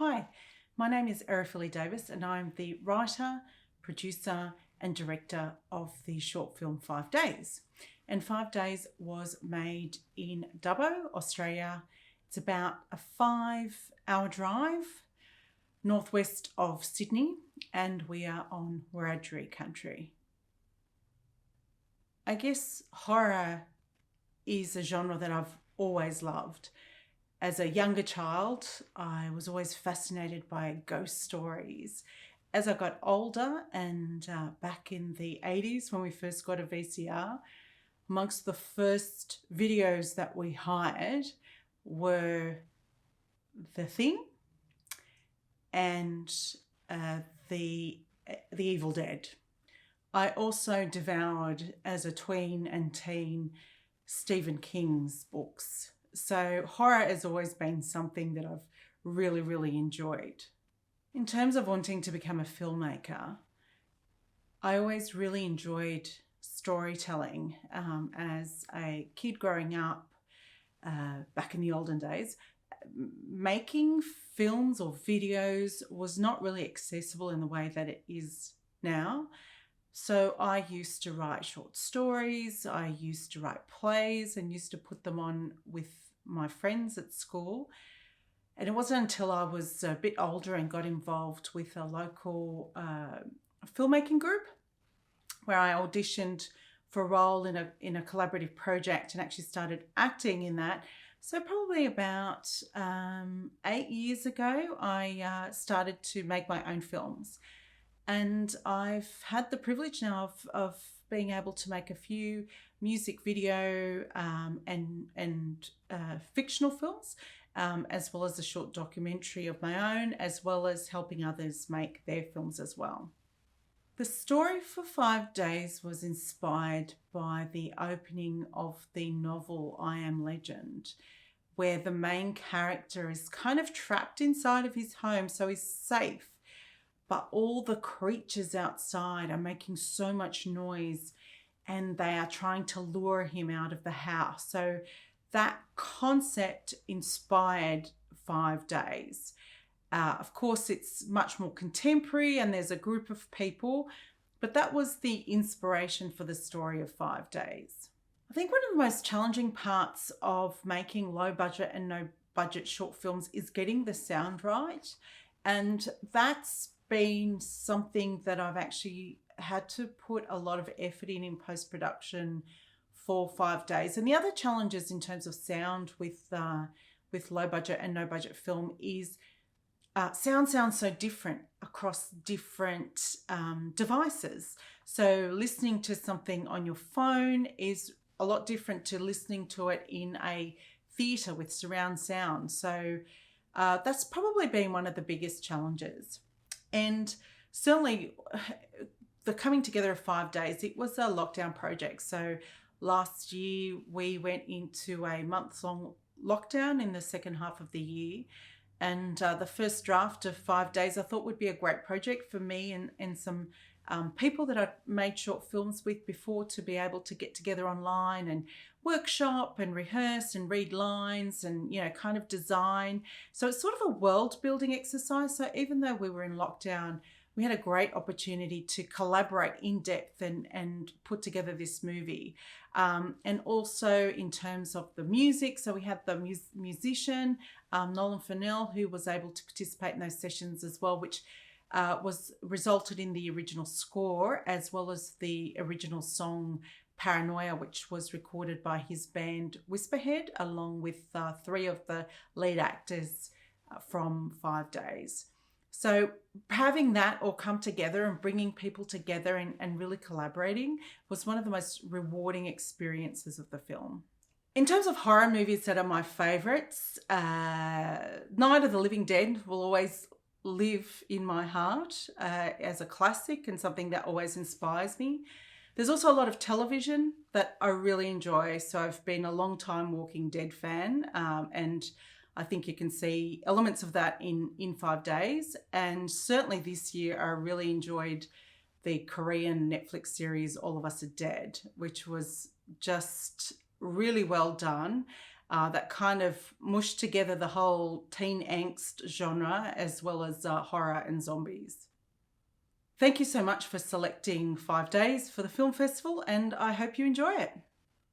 Hi, my name is Erifili Davis and I'm the writer, producer and director of the short film 5 Days. And 5 Days was made in Dubbo, Australia. It's about a 5-hour drive northwest of Sydney and we are on Wiradjuri country. I guess horror is a genre that I've always loved. As a younger child, I was always fascinated by ghost stories. As I got older and back in the 80s when we first got a VCR, amongst the first videos that we hired were The Thing and the Evil Dead. I also devoured, as a tween and teen, Stephen King's books. So horror has always been something that I've really enjoyed. In terms of wanting to become a filmmaker, I always really enjoyed storytelling. As a kid growing up, back in the olden days, making films or videos was not really accessible in the way that it is now. So I used to write short stories, I used to write plays and used to put them on with my friends at school. And it wasn't until I was a bit older and got involved with a local filmmaking group where I auditioned for a role in a collaborative project and actually started acting in that. So probably about 8 years ago, I started to make my own films. And I've had the privilege now of being able to make a few music video and fictional films, as well as a short documentary of my own, as well as helping others make their films as well. The story for 5 Days was inspired by the opening of the novel I Am Legend, where the main character is kind of trapped inside of his home, so he's safe. But all the creatures outside are making so much noise and they are trying to lure him out of the house. So that concept inspired 5 Days. Of course, it's much more contemporary and there's a group of people, but that was the inspiration for the story of 5 Days. I think one of the most challenging parts of making low budget and no budget short films is getting the sound right. And that's been something that I've actually had to put a lot of effort in post-production for 5 Days. And the other challenges in terms of sound with low budget and no budget film is sound sounds so different across different devices. So listening to something on your phone is a lot different to listening to it in a theatre with surround sound. So that's probably been one of the biggest challenges. And certainly the coming together of 5 Days, it was a lockdown project. So last year we went into a month-long lockdown in the second half of the year. And the first draft of 5 Days I thought would be a great project for me and some people that I'd made short films with before to be able to get together online and workshop and rehearse and read lines and, kind of design. So it's sort of a world building exercise. So even though we were in lockdown, we had a great opportunity to collaborate in depth and put together this movie. And also in terms of the music, so we had the musician, Nolan Fennell, who was able to participate in those sessions as well, which was resulted in the original score as well as the original song Paranoia, which was recorded by his band Whisperhead, along with 3 of the lead actors from 5 Days. So having that all come together and bringing people together and really collaborating was one of the most rewarding experiences of the film. In terms of horror movies that are my favourites, Night of the Living Dead will always live in my heart as a classic and something that always inspires me. There's also a lot of television that I really enjoy. So I've been a long time Walking Dead fan, and I think you can see elements of that in 5 Days. And certainly this year I really enjoyed the Korean Netflix series All of Us Are Dead, which was just really well done. that kind of mushed together the whole teen angst genre as well as horror and zombies. Thank you so much for selecting 5 Days for the film festival, and I hope you enjoy it.